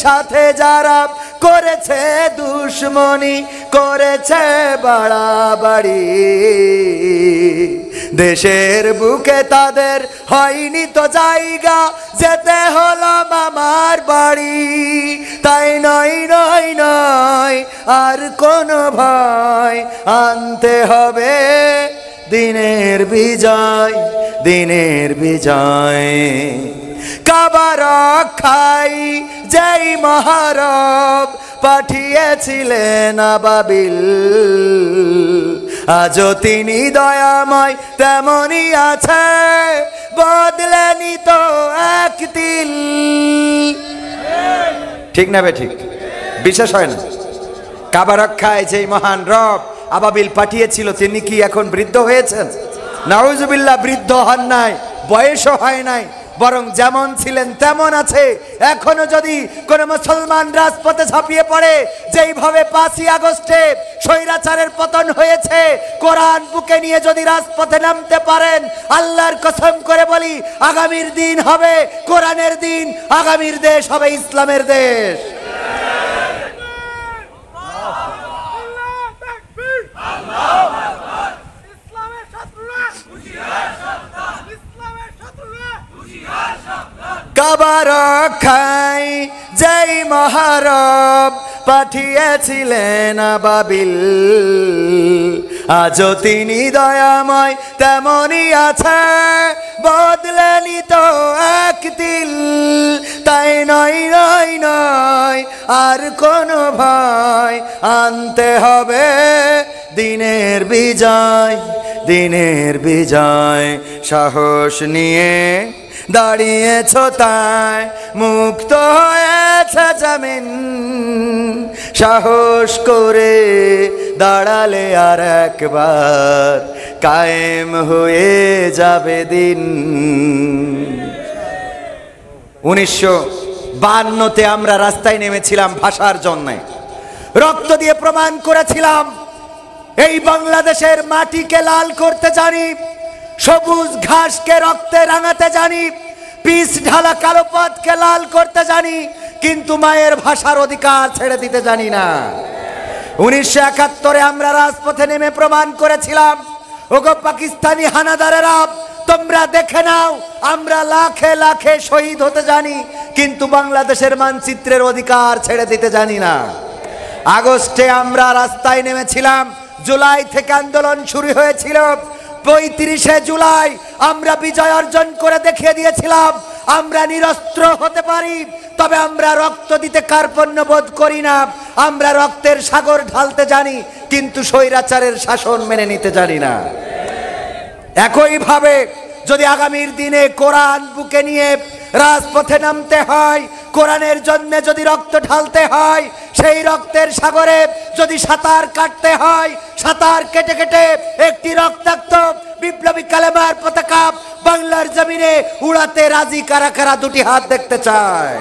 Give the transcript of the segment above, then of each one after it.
সাথে যারা করেছে দুশ্মনী, করেছে বাড়াবাড়ি, দেশের বুকে তাদের হয়নি তো জায়গা, যেতে হলো মামার বাড়ি। তাই নয় নয় নয় আর কোনো ভয়, আনতে হবে দিনের বিজয়, দিনের বিজয়। কাবা রক্ষায় যেই মহারব পাঠিয়েছিলেন আবাবিল, আজও তিনি দয়াময় তেমনই আছে, বদলেনি তো এক তিল। ঠিক না বে ঠিক? বিশেষ হয় না? কাবা রক্ষায় যেই মহান রব আবাবিল পাঠিয়েছিল, তিনি কি এখন বৃদ্ধ হয়েছেন? নাউজুবিল্লাহ, বৃদ্ধ হন নাই, বয়সও হয় নাই, বরং যেমন ছিলেন তেমন আছে। এখনো যদি কোন মুসলমান রাজপথে ঝাঁপিয়ে পড়ে, যেইভাবে 5ই আগস্টে স্বৈরাচারের পতন হয়েছে, কোরআন বুকে নিয়ে যদি রাজপথে নামতে পারেন, আল্লাহর কসম করে বলি, আগামীর দিন হবে কোরআনের দিন, আগামীর দেশ হবে ইসলামের দেশ। কাবা রক্ষায় যেই মহারব পাঠিয়েছিলেন আবাবিল, আজও তিনি দয়াময় তেমনই আছে, বদলেনি তো এক তিল। তাই নয় নয় নয় আর কোনো ভয়, আনতে হবে দিনের বিজয়, দিনের বিজয়। সাহস নিয়ে দাঁড়িয়েছ তাই মুক্ত হয়েছে জমিন, সাহস করে দাঁড়ালে আর একবার কায়েম হয়ে যাবে দিন। 1952-তে আমরা রাস্তায় নেমেছিলাম ভাষার জন্য, রক্ত দিয়ে প্রমাণ করেছিলাম এই বাংলাদেশের মাটিকে লাল করতে জানি, সবুজ ঘাসকে রক্তে রাঙাতে জানি, পিচ ঢালা কালো পথকে লাল করতে জানি, কিন্তু মায়ের ভাষার অধিকার ছেড়ে দিতে জানি না। 1971-এ আমরা রাজপথে নেমে প্রমাণ করেছিলাম, ওগো পাকিস্তানি হানাদারেরা, তোমরা দেখে নাও, আমরা লাখে লাখে শহীদ হতে জানি, কিন্তু বাংলাদেশের মানচিত্রের অধিকার ছেড়ে দিতে জানি না। আগস্টে আমরা রাস্তায় নেমেছিলাম, জুলাই থেকে আন্দোলন শুরু হয়েছিল, 35শে জুলাই আমরা বিজয় অর্জন করে দেখিয়ে দিয়েছিলাম আমরা নিরস্ত্র হতে পারি, তবে আমরা রক্ত দিতে কার্পণ্য বোধ করি না। আমরা রক্তের সাগর ঢালতে জানি, কিন্তু স্বৈরাচারের শাসন মেনে নিতে জানি না। একইভাবে যদি আগামীর দিনে কোরআন বুকে নিয়ে রাজপথে নামতে হয়, কোরআনের জন্য যদি রক্ত ঢালতে হয়, সেই রক্তের সাগরে যদি সাঁতার কাটতে হয়, সাঁতার কেটে কেটে একটি রক্তাক্ত বিপ্লবী কালেমার পতাকা বাংলার জমিনে উড়াতে রাজি কারা কারা? দুটি হাত দেখতে চায়।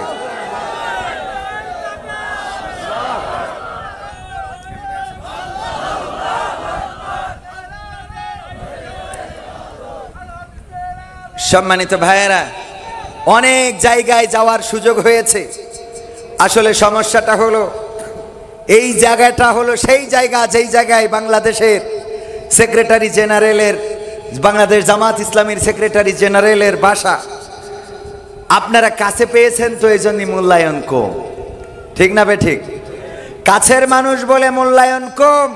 সম্মানিত ভাইয়েরা, অনেক জায়গায় যাওয়ার সুযোগ হয়েছে। আসলে সমস্যাটা হলো, এই জায়গাটা হলো সেই জায়গা যেই জায়গায় বাংলাদেশের সেক্রেটারি জেনারেলের, বাংলাদেশ জামাত ইসলামীর সেক্রেটারি জেনারেলের বাসা। আপনারা কাছে পেয়েছেন তো, এই জন্যই মূল্যায়ন কম। ঠিক না বে ঠিক? কাছের মানুষ বলে মূল্যায়ন কম।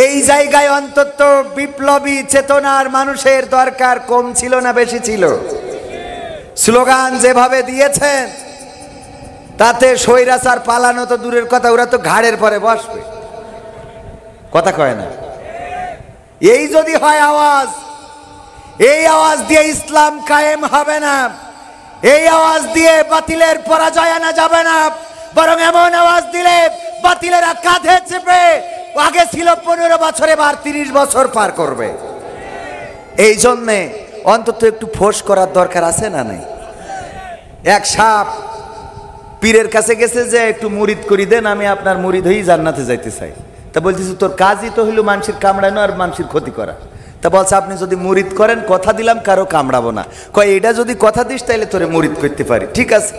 এই জায়গায় অন্তত বিপ্লবী চেতনার মানুষের দরকার কম ছিল না বেশি ছিল? স্লোগান যেভাবে দিয়েছেন, তাতে স্বৈরাচার পালানো তো দূরের কথা, ওরা তো ঘাড়ের পরে বসবে, কথা কয় না। এই যদি হয় আওয়াজ, এই আওয়াজ দিয়ে ইসলাম কায়েম হবে না, এই আওয়াজ দিয়ে বাতিলের পরাজয় আনা যাবে না, বরং এমন আওয়াজ দিলে বাতিলেরা কাঁধে চেপে, আগে ছিল 15 বছর, এবার 30 বছর পার করবে। এই জন্যে অন্তত একটু ফোর্স করার দরকার আছে না নাই? এক সাপ পীরের কাছে গেছে যে একটু মুরিদ করি দেন, আমি আপনার মুরিদ হয়েই জান্নাতে যাইতে চাই। তা বলতেছি তোর কাজই তো হইলো মানুষের কামড়ানো আর মানুষের ক্ষতি করা। তা বলছে আপনি যদি মুরিদ করেন, কথা দিলাম কারো কামড়াবো না। কয় এটা যদি কথা দিস তাহলে তোরে মুরিদ করতে পারি। ঠিক আছে,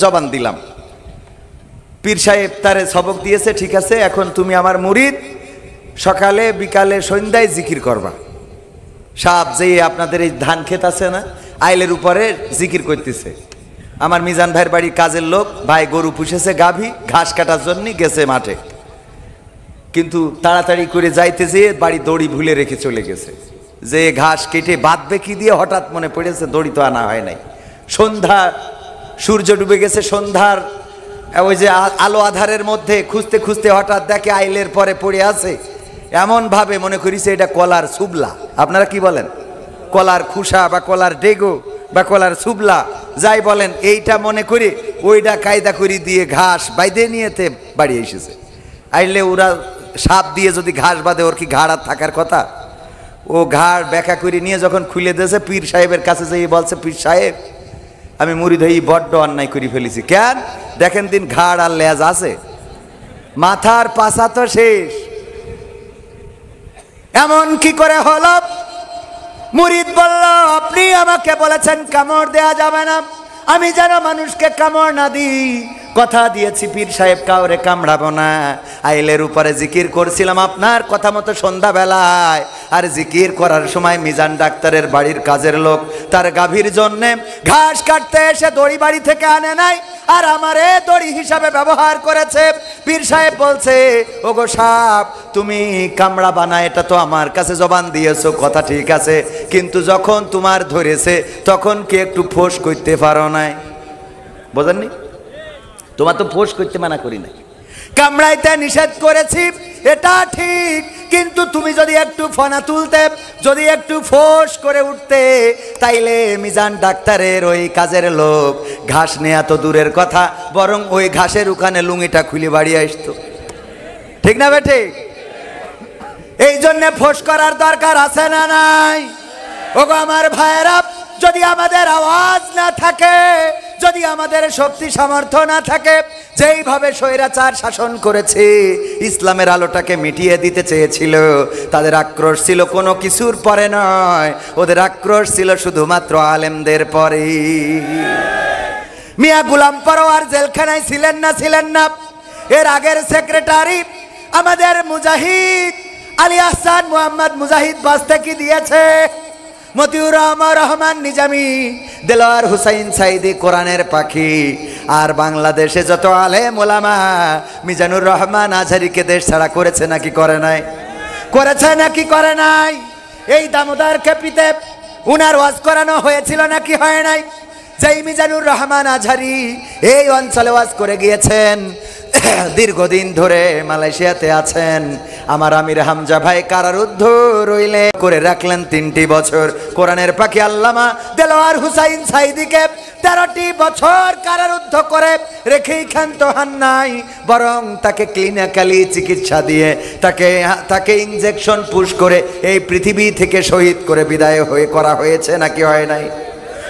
জবান দিলাম। পীর সাহেব তারে সবক দিয়েছে, ঠিক আছে এখন তুমি আমার মুরিদ, সকালে বিকালে সন্ধ্যায় জিকির করবা। সাপ যে আপনাদের এই ধান ক্ষেত আছে না, আইলের উপরে জিকির করতেছে। আমার মিজান ভাইয়ের বাড়ির কাজের লোক ভাই গরু পুষেছে, গাভী ঘাস কাটার জন্য গেছে মাঠে, কিন্তু তাড়াতাড়ি করে যাইতে যেয়ে বাড়ি দড়ি ভুলে রেখে চলে গেছে। যে ঘাস কেটে বাঁধবে কি দিয়ে হঠাৎ মনে পড়েছে দড়ি তো আনা হয় নাই। সন্ধ্যা, সূর্য ডুবে গেছে, সন্ধ্যার ওই যে আলো আধারের মধ্যে খুঁজতে খুঁজতে হঠাৎ দেখে আইলের পরে পড়ে আছে। এমন ভাবে মনে করিছে এটা কলার সুবলা, আপনারা কি বলেন, কলার খুসা বা কলার ডেগো বা কলার সুবলা যাই বলেন, এইটা মনে করে ওইটা কায়দা করে দিয়ে ঘাস বাইদে নিয়েতে বাড়ি এসেছে। আইলে ওরা সাপ দিয়ে যদি ঘাস বাঁধে ওর কি ঘাড় আর থাকার কথা? ও ঘাড় ব্যাখ্যা করে নিয়ে যখন খুলে দিয়েছে পীর সাহেবের কাছে যেয়ে বলছে, পীর সাহেব আমি মুরিদ হই বড্ড অন্যায় করে ফেলেছি। কেন? দেখেন দিন ঘাড় আর লেজ আছে, মাথার পাছা তো শেষ। এমন কি করে হলো? মুরিদ বলল, আপনি আমাকে বলেছেন কামড় দেয়া যাবে না, আমি যেন মানুষকে কামড় না দিই, কথা দিয়েছি পীর সাহেব কাউরে কামড়াবো না। আইলের উপরে জিকির করছিলাম আপনার কথা মতো সন্ধ্যাবেলায়, আর জিকির করার সময় মিজান ডাক্তারের বাড়ির কাজের লোক তার গাভীর জন্যে ঘাস কাটতে এসে দড়ি বাড়ি থেকে আনে নাই, আর আমারে দড়ি হিসাবে ব্যবহার করেছে। পীর সাহেব বলছে, ওগো সাপ তুমি কামড়া বানা, এটা তো আমার কাছে জবান দিয়েছো, কথা ঠিক আছে, কিন্তু যখন তোমার ধরেছে তখন কি একটু ফোঁস করতে পারো নাই? বোঝেননি? তোমার তো ফোঁস করতে মানা করি নাই, কামড়াইতে নিষেধ করেছি, এটা ঠিক, কিন্তু তুমি যদি একটু ফনা তুলতে, যদি একটু ফোঁস করে উঠতে, তাইলে মিজান ডাক্তারের ওই কাজের লোক ঘাস নেয়া তো দূরের কথা, বরং ওই ঘাসের ওখানে লুঙ্গিটা খুলে বাড়ি আসতো। ঠিক না বেঠে? এই জন্যে ফোঁস করার দরকার আছে না নাই? ওগো আমার ভাইয়েরা, যদি আমাদের আওয়াজ না থাকে, যদি আমাদের শক্তি সামর্থ্য না থাকে, যেইভাবে স্বৈরাচার শাসন করেছে, ইসলামের আলোটাকে মিটিয়ে দিতে চেয়েছিল, তাদের আক্রোশ ছিল কোনো কিছুর পরে নয়, ওদের আক্রোশ ছিল শুধুমাত্র আলেমদের পরে। মিয়া গোলাম পরোয়ার জেলখানায় ছিলেন না? ছিলেন না? এর আগের সেক্রেটারি আমাদের মুজাহিদ আলী আহসান মোহাম্মদ মুজাহিদ বাস্তে কি দিয়েছে? মতিউর রহমান নিজামী, দেলোয়ার হুসাইন সাইদি কোরআনের পাখি, আর বাংলাদেশে যত আলেম ওলামা, মিজানুর রহমান আজহারিকে দেশ ছাড়া করেছে নাকি করে নাই? করেছে নাকি করে নাই? এই দামোদর কেপিতে উনার ওয়াজ করানো হয়েছিল নাকি হয় নাই? যেই মিজানুর রহমান আজহারি এই অঞ্চলে ওয়াজ করে গিয়েছেন, দীর্ঘদিন ধরে মালয়েশিয়াতে আছেন, আমার আমির হামজা ভাই কারারুদ্ধ রইলে করে রাখলেন 3টি বছর। কোরআনের পাখি আল্লামা দেলোয়ার হুসাইন সাইদিকে 13টি বছর কারারুদ্ধ করে রেখেই ক্ষান্ত হন নাই, বরং তাকে ক্লিনিক্যালি চিকিৎসা দিয়ে তাকে ইনজেকশন পুশ করে এই পৃথিবী থেকে শহীদ করে বিদায় করা হয়েছে নাকি হয় নাই?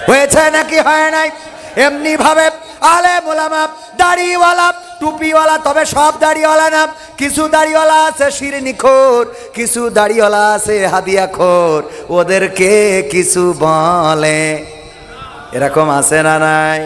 হয়েছে নাকি হয় নাই? এমনি ভাবে আলেম ওলামা, দাড়িওয়ালা, টুপিওয়ালা, তবে সব দাড়িওয়ালা না, কিছু দাড়িওয়ালা আছে শিরনিখোর, কিছু দাড়িওয়ালা আছে হাদিয়াখোর, ওদেরকে কিছু বলে, এরকম আছে না নাই?